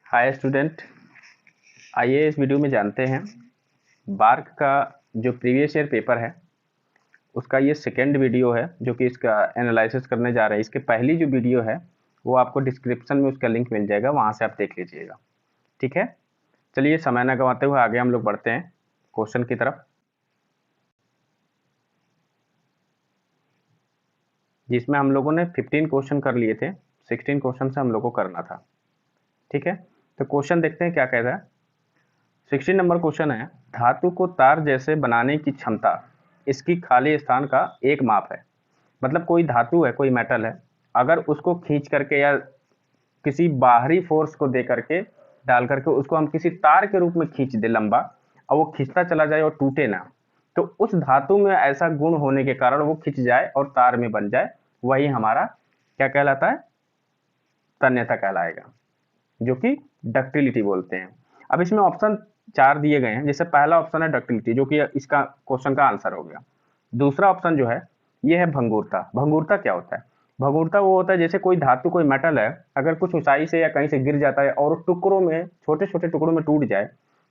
Hi student, आइए इस video में जानते हैं बार्क का जो प्रीवियस ईयर पेपर है उसका ये सेकेंड वीडियो है जो कि इसका एनालिसिस करने जा रहे हैं। इसके पहली जो वीडियो है वो आपको डिस्क्रिप्शन में उसका लिंक मिल जाएगा, वहाँ से आप देख लीजिएगा। ठीक है, चलिए समय न गंवाते हुए आगे हम लोग बढ़ते हैं क्वेश्चन की तरफ, जिसमें हम लोगों ने 15 क्वेश्चन कर लिए थे। 16 क्वेश्चन से हम लोग को करना था। ठीक है, तो क्वेश्चन देखते हैं क्या कहता है। 16 नंबर क्वेश्चन है, धातु को तार जैसे बनाने की क्षमता इसकी खाली स्थान का एक माप है। मतलब कोई धातु है, कोई मेटल है, अगर उसको खींच करके या किसी बाहरी फोर्स को दे करके डाल करके उसको हम किसी तार के रूप में खींच दे लंबा, और वो खींचता चला जाए और टूटे ना, तो उस धातु में ऐसा गुण होने के कारण वो खिंच जाए और तार में बन जाए, वही हमारा क्या कहलाता है, तन्यता कहलाएगा, जो कि डक्टिलिटी बोलते हैं। अब इसमें ऑप्शन 4 दिए गए हैं। जैसे पहला ऑप्शन है डक्टिलिटी, जो कि इसका क्वेश्चन का आंसर हो गया। दूसरा ऑप्शन जो है ये है भंगुरता। भंगुरता क्या होता है? भंगुरता वो होता है जैसे कोई धातु, कोई मेटल है, अगर कुछ ऊंचाई से या कहीं से गिर जाता है और टुकड़ों में, छोटे छोटे टुकड़ों में टूट जाए,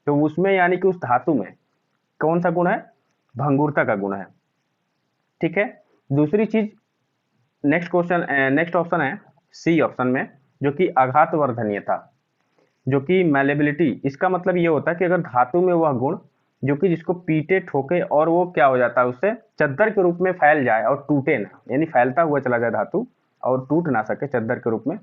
तो उसमें यानी कि उस धातु में कौन सा गुण है? भंगुरता का गुण है। ठीक है, दूसरी चीज, नेक्स्ट ऑप्शन है सी ऑप्शन में, जो कि आघातवर्धनीयता, जो कि मैलेबिलिटी। इसका मतलब ये होता है कि अगर धातु में वह गुण जो कि जिसको पीटे ठोके और वो क्या हो जाता है, उससे चद्दर के रूप में फैल जाए और टूटे ना, यानी फैलता हुआ चला जाए धातु और टूट ना सके चद्दर के रूप में,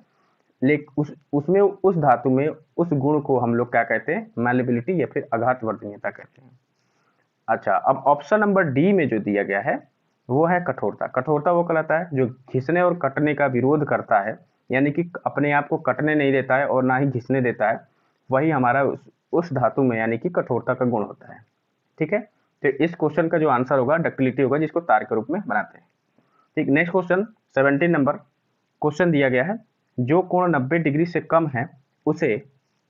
लेकिन उसमें उस धातु में उस गुण को हम लोग क्या कहते हैं? मैलेबिलिटी या फिर आघातवर्धनीयता कहते हैं। अच्छा, अब ऑप्शन नंबर डी में जो दिया गया है वो है कठोरता। कठोरता वो कहलाता है जो घिसने और कटने का विरोध करता है, यानी कि अपने आप को कटने नहीं देता है और ना ही घिसने देता है, वही हमारा उस धातु में यानी कि कठोरता का गुण होता है। ठीक है, तो इस क्वेश्चन का जो आंसर होगा डक्टिलिटी होगा, जिसको तार के रूप में बनाते हैं। ठीक, नेक्स्ट क्वेश्चन 17 नंबर क्वेश्चन दिया गया है, जो कोण 90 डिग्री से कम है उसे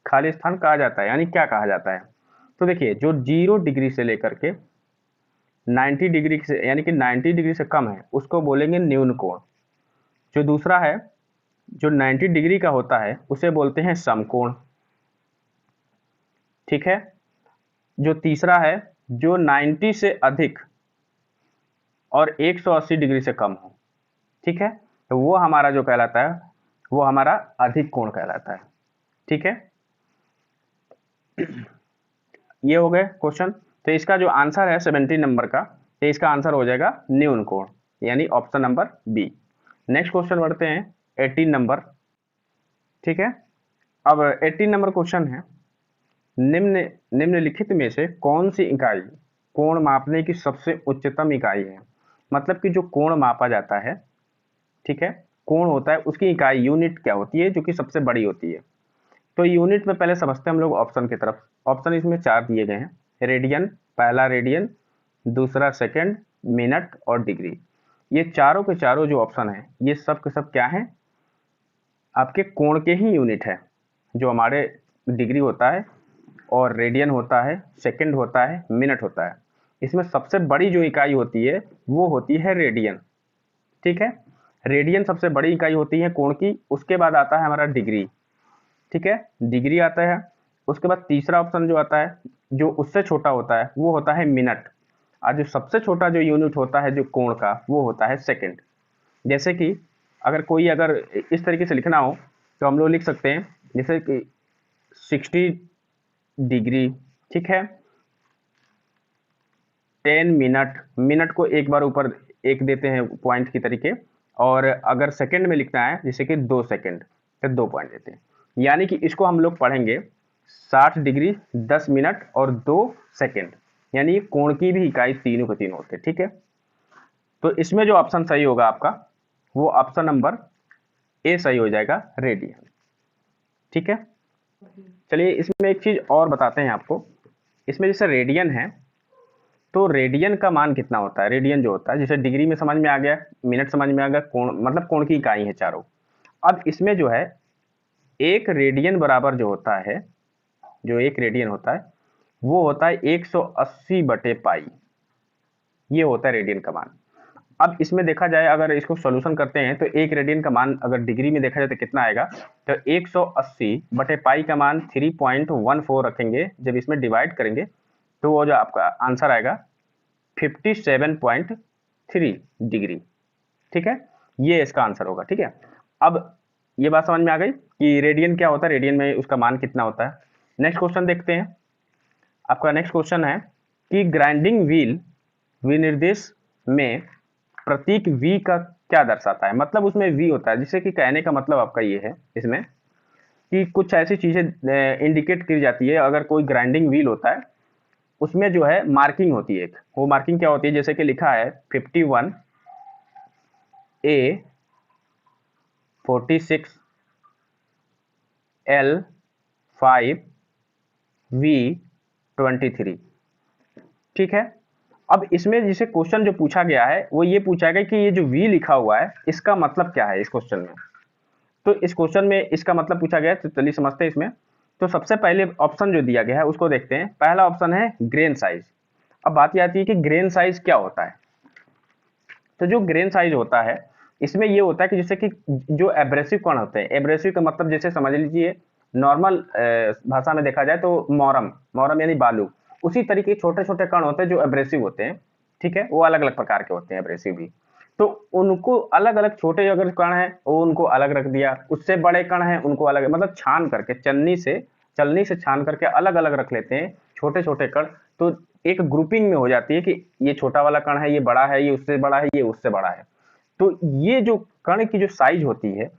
खाली स्थान कहा जाता है, यानी क्या कहा जाता है? तो देखिए, जो 0 डिग्री से लेकर के 90 डिग्री से, यानी कि 90 डिग्री से कम है, उसको बोलेंगे न्यून कोण। जो दूसरा है जो 90 डिग्री का होता है उसे बोलते हैं समकोण। ठीक है, जो तीसरा है जो 90 से अधिक और 180 डिग्री से कम हो, ठीक है, तो वो हमारा जो कहलाता है वो हमारा अधिक कोण कहलाता है। ठीक है, ये हो गए क्वेश्चन। तो इसका जो आंसर है 17 नंबर का, तो इसका आंसर हो जाएगा न्यून कोण, यानी option number B. Next question बढ़ते हैं 18 नंबर। ठीक है, अब 18 नंबर क्वेश्चन है, निम्नलिखित में से कौन सी इकाई कोण मापने की सबसे उच्चतम इकाई है? मतलब कि जो कोण मापा जाता है, ठीक है, कोण होता है, उसकी इकाई यूनिट क्या होती है जो कि सबसे बड़ी होती है? तो यूनिट में पहले समझते हैं हम लोग ऑप्शन की तरफ। ऑप्शन इसमें 4 दिए गए हैं। रेडियन, पहला रेडियन, दूसरा सेकंड, मिनट और डिग्री। ये चारों के चारों जो ऑप्शन है ये सब के सब क्या है? आपके कोण के ही यूनिट है। जो हमारे डिग्री होता है और रेडियन होता है, सेकंड होता है, मिनट होता है, इसमें सबसे बड़ी जो इकाई होती है वो होती है रेडियन। ठीक है, रेडियन सबसे बड़ी इकाई होती है कोण की। उसके बाद आता है हमारा डिग्री। ठीक है, डिग्री आता है। उसके बाद तीसरा ऑप्शन जो आता है जो उससे छोटा होता है वो होता है मिनट, और जो सबसे छोटा जो यूनिट होता है जो कोण का वो होता है सेकंड। जैसे कि अगर इस तरीके से लिखना हो तो हम लोग लिख सकते हैं जैसे कि 60 डिग्री, ठीक है, 10 मिनट, मिनट को एक बार ऊपर एक देते हैं पॉइंट की तरीके, और अगर सेकंड में लिखना है जैसे कि 2 सेकंड, तो 2 पॉइंट देते हैं। यानी कि इसको हम लोग पढ़ेंगे 60 डिग्री, 10 मिनट और 2 सेकंड, यानी कोण की भी इकाई तीनों के तीनों होते हैं। ठीक है, तो इसमें जो ऑप्शन सही होगा आपका वो ऑप्शन नंबर ए सही हो जाएगा, रेडियन। ठीक है, चलिए इसमें एक चीज और बताते हैं आपको। इसमें जैसे रेडियन है तो रेडियन का मान कितना होता है? रेडियन जो होता है, जैसे डिग्री में समझ में आ गया, मिनट समझ में आ गया, कोण मतलब कोण की इकाई है चारों। अब इसमें जो है एक रेडियन बराबर जो होता है, जो एक रेडियन होता है वो होता है 180 बटे पाई, ये होता है रेडियन का मान। अब इसमें देखा जाए, अगर इसको सॉल्यूशन करते हैं तो 1 रेडियन का मान अगर डिग्री में देखा जाए तो कितना आएगा, तो 180 बटे पाई का मान 3.14 रखेंगे, जब इसमें डिवाइड करेंगे तो वो जो आपका आंसर आएगा 57.3 डिग्री। ठीक है, ये इसका आंसर होगा। ठीक है, अब ये बात समझ में आ गई कि रेडियन क्या होता है, रेडियन में उसका मान कितना होता है। नेक्स्ट क्वेश्चन देखते हैं। आपका नेक्स्ट क्वेश्चन है कि ग्राइंडिंग व्हील विनिर्देश में प्रतीक V का क्या दर्शाता है। मतलब उसमें V होता है, जिससे कि कहने का मतलब आपका ये है इसमें कि कुछ ऐसी चीजें इंडिकेट की जाती है। अगर कोई ग्राइंडिंग व्हील होता है उसमें जो है मार्किंग होती है एक, वो मार्किंग क्या होती है, जैसे कि लिखा है 51 A 46 L 5 V 23। ठीक है, अब इसमें जिसे क्वेश्चन जो पूछा गया है वो ये पूछा गया कि ये जो V लिखा हुआ है इसका मतलब क्या है इस क्वेश्चन में। तो इस क्वेश्चन में इसका मतलब पूछा गया है, तो चलिए समझते हैं इसमें। तो सबसे पहले ऑप्शन जो दिया गया है उसको देखते हैं। पहला ऑप्शन है ग्रेन साइज। अब बात ये आती है कि ग्रेन साइज क्या होता है। तो जो ग्रेन साइज होता है इसमें ये होता है कि जैसे कि जो एब्रेसिव कण होते हैं, एब्रेसिव का मतलब जैसे समझ लीजिए नॉर्मल भाषा में देखा जाए तो मौरम, मौरम यानी बालू, उसी तरीके छोटे छोटे कण होते हैं जो एब्रेसिव होते हैं। ठीक है, वो अलग अलग प्रकार के होते हैं एब्रेसिव भी। तो उनको अलग अलग, छोटे अगर कण है वो उनको अलग रख दिया, उससे बड़े कण है उनको अलग, मतलब छान करके चलनी से छान करके अलग अलग रख लेते हैं छोटे छोटे कण। तो एक ग्रुपिंग में हो जाती है कि ये छोटा वाला कण है, ये बड़ा है, ये उससे बड़ा है, ये उससे बड़ा है। तो ये जो कण की जो साइज होती है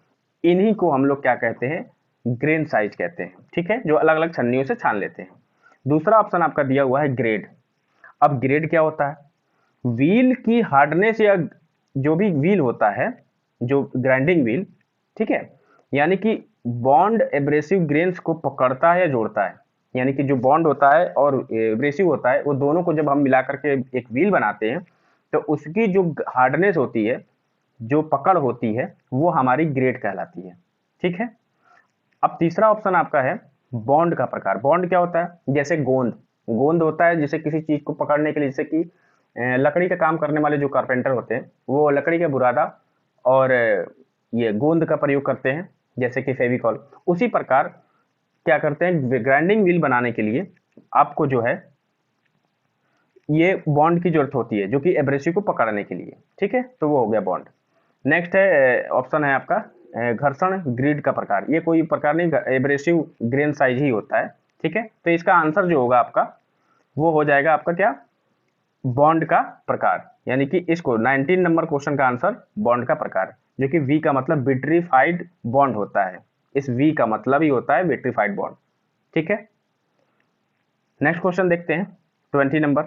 इन्हीं को हम लोग क्या कहते हैं, ग्रेन साइज कहते हैं। ठीक है, जो अलग अलग छन्नियों से छान लेते हैं। दूसरा ऑप्शन आपका दिया हुआ है ग्रेड। अब ग्रेड क्या होता है, व्हील की हार्डनेस या जो भी व्हील होता है, जो ग्राइंडिंग व्हील, ठीक है, यानी कि बॉन्ड एब्रेसिव ग्रेन्स को पकड़ता है या जोड़ता है। यानी कि जो बॉन्ड होता है और एब्रेसिव होता है वो दोनों को जब हम मिला करके एक व्हील बनाते हैं तो उसकी जो हार्डनेस होती है, जो पकड़ होती है, वो हमारी ग्रेड कहलाती है। ठीक है, अब तीसरा ऑप्शन आपका है बॉन्ड का प्रकार। बॉन्ड क्या होता है, जैसे गोंद, गोंद होता है जैसे किसी चीज को पकड़ने के लिए, जैसे कि लकड़ी का काम करने वाले जो कारपेंटर होते हैं वो लकड़ी का बुरादा और ये गोंद का प्रयोग करते हैं, जैसे कि फेविकॉल। उसी प्रकार क्या करते हैं, ग्राइंडिंग व्हील बनाने के लिए आपको जो है ये बॉन्ड की जरूरत होती है, जो कि एब्रेसिव को पकड़ने के लिए। ठीक है, तो वो हो गया बॉन्ड। नेक्स्ट है ऑप्शन है आपका घर्षण ग्रिड का प्रकार। ये कोई प्रकार नहीं, एब्रेसिव ग्रेन साइज ही होता है। ठीक है, तो इसका आंसर जो होगा आपका वो हो जाएगा आपका क्या, बॉन्ड का प्रकार। यानी कि इसको 19 नंबर क्वेश्चन का आंसर बॉन्ड का प्रकार, जो कि वी का मतलब विट्रीफाइड बॉन्ड होता है। इस वी का मतलब ही होता है विट्रीफाइड बॉन्ड। ठीक है, नेक्स्ट क्वेश्चन देखते हैं 20 नंबर।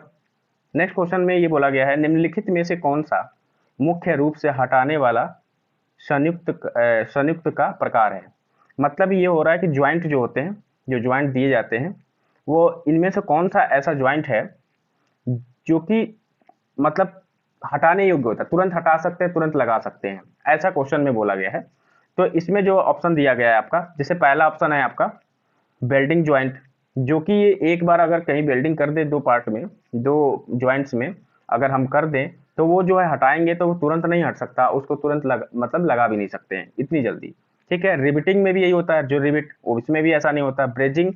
नेक्स्ट क्वेश्चन में ये बोला गया है निम्नलिखित में से कौन सा मुख्य रूप से हटाने वाला संयुक्त का प्रकार है। मतलब ये हो रहा है कि ज्वाइंट जो होते हैं, जो ज्वाइंट दिए जाते हैं, वो इनमें से कौन सा ऐसा ज्वाइंट है जो कि मतलब हटाने योग्य होता है, तुरंत हटा सकते हैं, तुरंत लगा सकते हैं, ऐसा क्वेश्चन में बोला गया है। तो इसमें जो ऑप्शन दिया गया है आपका, जैसे पहला ऑप्शन है आपका वेल्डिंग ज्वाइंट, जो कि ये एक बार अगर कहीं वेल्डिंग कर दे दो पार्ट में, दो ज्वाइंट्स में अगर हम कर दें तो वो जो है हटाएंगे तो वो तुरंत नहीं हट सकता, उसको तुरंत मतलब लगा भी नहीं सकते हैं इतनी जल्दी। ठीक है, रिबिटिंग में भी यही होता है, जो रिबिट उसमें भी ऐसा नहीं होता। ब्रेजिंग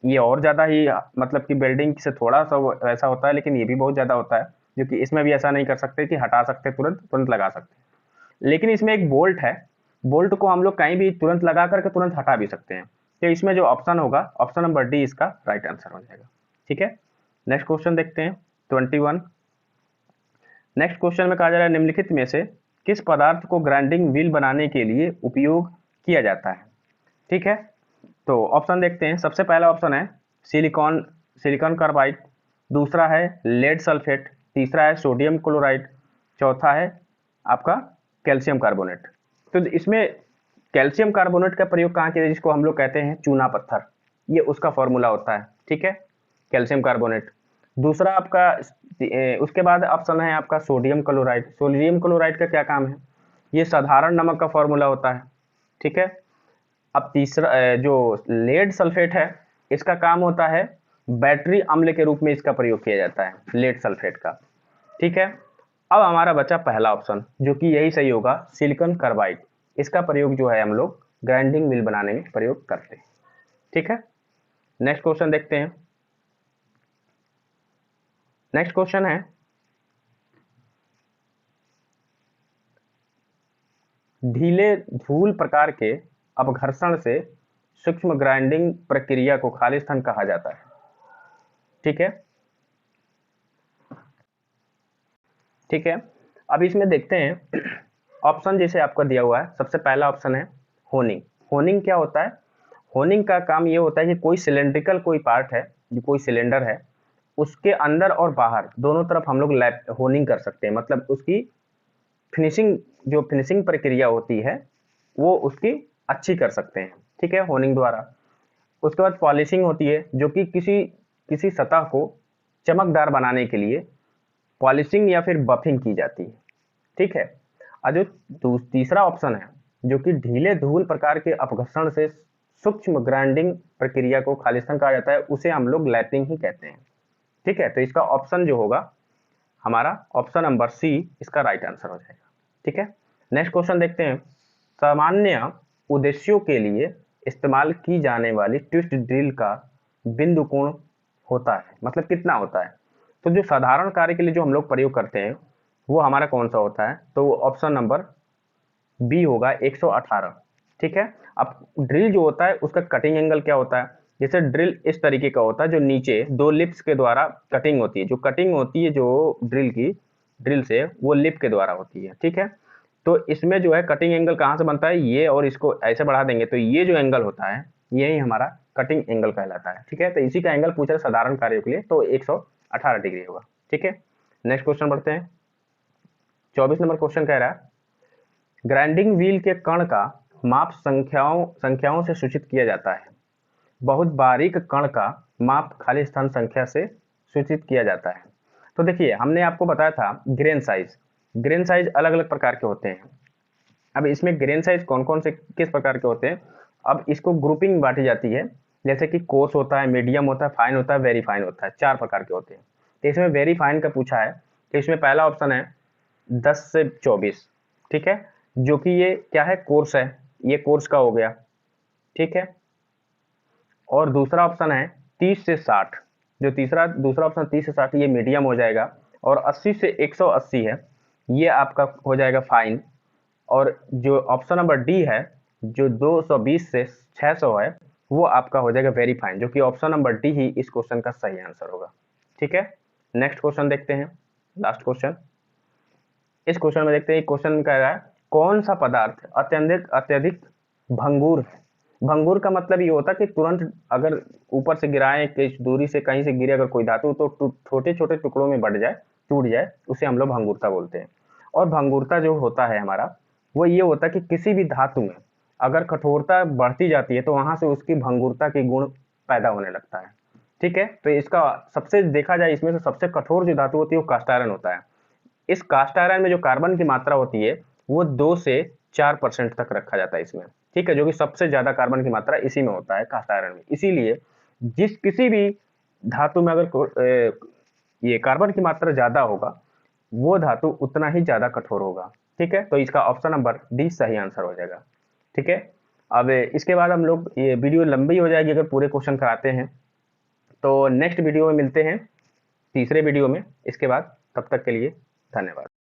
ये और ज़्यादा ही मतलब कि वेल्डिंग से थोड़ा सा ऐसा होता है, लेकिन ये भी बहुत ज़्यादा होता है, जो कि इसमें भी ऐसा नहीं कर सकते कि हटा सकते तुरंत तुरंत लगा सकते। लेकिन इसमें एक बोल्ट है, बोल्ट को हम लोग कहीं भी तुरंत लगा करके तुरंत हटा भी सकते हैं। तो इसमें जो ऑप्शन होगा ऑप्शन नंबर डी इसका राइट आंसर हो जाएगा। ठीक है, नेक्स्ट क्वेश्चन देखते हैं 21। नेक्स्ट क्वेश्चन में कहा जा रहा है निम्नलिखित में से किस पदार्थ को ग्राइंडिंग व्हील बनाने के लिए उपयोग किया जाता है। ठीक है, तो ऑप्शन देखते हैं। सबसे पहला ऑप्शन है सिलिकॉन, सिलिकॉन कार्बाइड। दूसरा है लेड सल्फेट। तीसरा है सोडियम क्लोराइड। चौथा है आपका कैल्शियम कार्बोनेट। तो इसमें कैल्शियम कार्बोनेट का प्रयोग कहाँ किया, जिसको हम लोग कहते हैं चूना पत्थर, ये उसका फॉर्मूला होता है। ठीक है, कैल्शियम कार्बोनेट। दूसरा आपका उसके बाद ऑप्शन है आपका सोडियम क्लोराइड। सोडियम क्लोराइड का क्या काम है, ये साधारण नमक का फॉर्मूला होता है। ठीक है, अब तीसरा जो लेड सल्फेट है इसका काम होता है बैटरी अम्ल के रूप में इसका प्रयोग किया जाता है, लेड सल्फेट का। ठीक है, अब हमारा बचा पहला ऑप्शन, जो कि यही सही होगा, सिलिकॉन कार्बाइड। इसका प्रयोग जो है हम लोग ग्राइंडिंग मिल बनाने में प्रयोग करते हैं। ठीक है, नेक्स्ट क्वेश्चन देखते हैं। नेक्स्ट क्वेश्चन है, ढीले धूल प्रकार के अपघर्षण से सूक्ष्म ग्राइंडिंग प्रक्रिया को खालिस्तान कहा जाता है। ठीक है, ठीक है। अब इसमें देखते हैं ऑप्शन जैसे आपका दिया हुआ है। सबसे पहला ऑप्शन है होनिंग। होनिंग क्या होता है? होनिंग का काम ये होता है कि कोई सिलेंड्रिकल कोई पार्ट है, जो कोई सिलेंडर है, उसके अंदर और बाहर दोनों तरफ हम लोग होनिंग कर सकते हैं। मतलब उसकी फिनिशिंग, जो फिनिशिंग प्रक्रिया होती है वो उसकी अच्छी कर सकते हैं। ठीक है, होनिंग द्वारा। उसके बाद पॉलिशिंग होती है, जो कि किसी सतह को चमकदार बनाने के लिए पॉलिशिंग या फिर बफिंग की जाती है। ठीक है, और जो तीसरा ऑप्शन है, जो कि ढीले धूल प्रकार के अपघर्षण से सूक्ष्म ग्राइंडिंग प्रक्रिया को खालिस्तान कहा जाता है, उसे हम लोग लैपिंग ही कहते हैं। ठीक है, तो इसका ऑप्शन जो होगा हमारा ऑप्शन नंबर सी इसका राइट आंसर हो जाएगा। ठीक है, नेक्स्ट क्वेश्चन देखते हैं। सामान्य उद्देश्यों के लिए इस्तेमाल की जाने वाली ट्विस्ट ड्रिल का बिंदु कोण होता है, मतलब कितना होता है? तो जो साधारण कार्य के लिए जो हम लोग प्रयोग करते हैं वो हमारा कौन सा होता है? तो ऑप्शन नंबर बी होगा 118। ठीक है, अब ड्रिल जो होता है उसका कटिंग एंगल क्या होता है? जैसे ड्रिल इस तरीके का होता है, जो नीचे दो लिप्स के द्वारा कटिंग होती है। जो कटिंग होती है जो ड्रिल से, वो लिप के द्वारा होती है। ठीक है, तो इसमें जो है कटिंग एंगल कहाँ से बनता है? ये, और इसको ऐसे बढ़ा देंगे तो ये जो एंगल होता है यही हमारा कटिंग एंगल कहलाता है। ठीक है, तो इसी का एंगल पूछा साधारण कार्यों के लिए, तो 118 डिग्री होगा। ठीक है, नेक्स्ट क्वेश्चन बढ़ते हैं। 24 नंबर क्वेश्चन कह रहा है, ग्राइंडिंग व्हील के कण का माप संख्याओं से सूचित किया जाता है। बहुत बारीक कण का माप खाली स्थान संख्या से सूचित किया जाता है। तो देखिए, हमने आपको बताया था ग्रेन साइज अलग अलग प्रकार के होते हैं। अब इसमें ग्रेन साइज कौन कौन से किस प्रकार के होते हैं, अब इसको ग्रुपिंग बांटी जाती है। जैसे कि कोर्स होता है, मीडियम होता है, फाइन होता है, वेरी फाइन होता है। 4 प्रकार के होते हैं। तो इसमें वेरी फाइन का पूछा है, तो इसमें पहला ऑप्शन है 10 से 24। ठीक है, जो कि ये क्या है? कोर्स है, ये कोर्स का हो गया। ठीक है, और दूसरा ऑप्शन है 30 से 60। जो दूसरा ऑप्शन 30 से 60, ये मीडियम हो जाएगा। और 80 से 180 है, ये आपका हो जाएगा फाइन। और जो ऑप्शन नंबर डी है, जो 220 से 600 है, वो आपका हो जाएगा वेरी फाइन, जो कि ऑप्शन नंबर डी ही इस क्वेश्चन का सही आंसर होगा। ठीक है, नेक्स्ट क्वेश्चन देखते हैं, लास्ट क्वेश्चन। इस क्वेश्चन में देखते हैं, क्वेश्चन कह रहा है कौन सा पदार्थ अत्यधिक भंगुर है? भंगुर का मतलब ये होता है कि तुरंत अगर ऊपर से गिराएं, किस दूरी से कहीं से गिरे अगर कोई धातु, तो छोटे छोटे टुकड़ों में बढ़ जाए, टूट जाए, उसे हम लोग भंगुरता बोलते हैं। और भंगुरता जो होता है हमारा, वो ये होता है कि किसी भी धातु में अगर कठोरता बढ़ती जाती है तो वहां से उसकी भंगुरता के गुण पैदा होने लगता है। ठीक है, तो इसका सबसे देखा जाए, इसमें से सबसे कठोर जो धातु होती है वो कास्ट आयरन होता है। इस कास्ट आयरन में जो कार्बन की मात्रा होती है वो 2 से 4% तक रखा जाता है इसमें। ठीक है, जो कि सबसे ज्यादा कार्बन की मात्रा इसी में होता है, कास्ट आयरन में। इसीलिए किसी भी धातु में अगर ये कार्बन की मात्रा ज्यादा होगा, वो धातु उतना ही ज्यादा कठोर होगा। ठीक है, तो इसका ऑप्शन नंबर डी सही आंसर हो जाएगा। ठीक है, अब इसके बाद हम लोग, ये वीडियो लंबी हो जाएगी अगर पूरे क्वेश्चन कराते हैं, तो नेक्स्ट वीडियो में मिलते हैं, तीसरे वीडियो में। इसके बाद, तब तक के लिए धन्यवाद।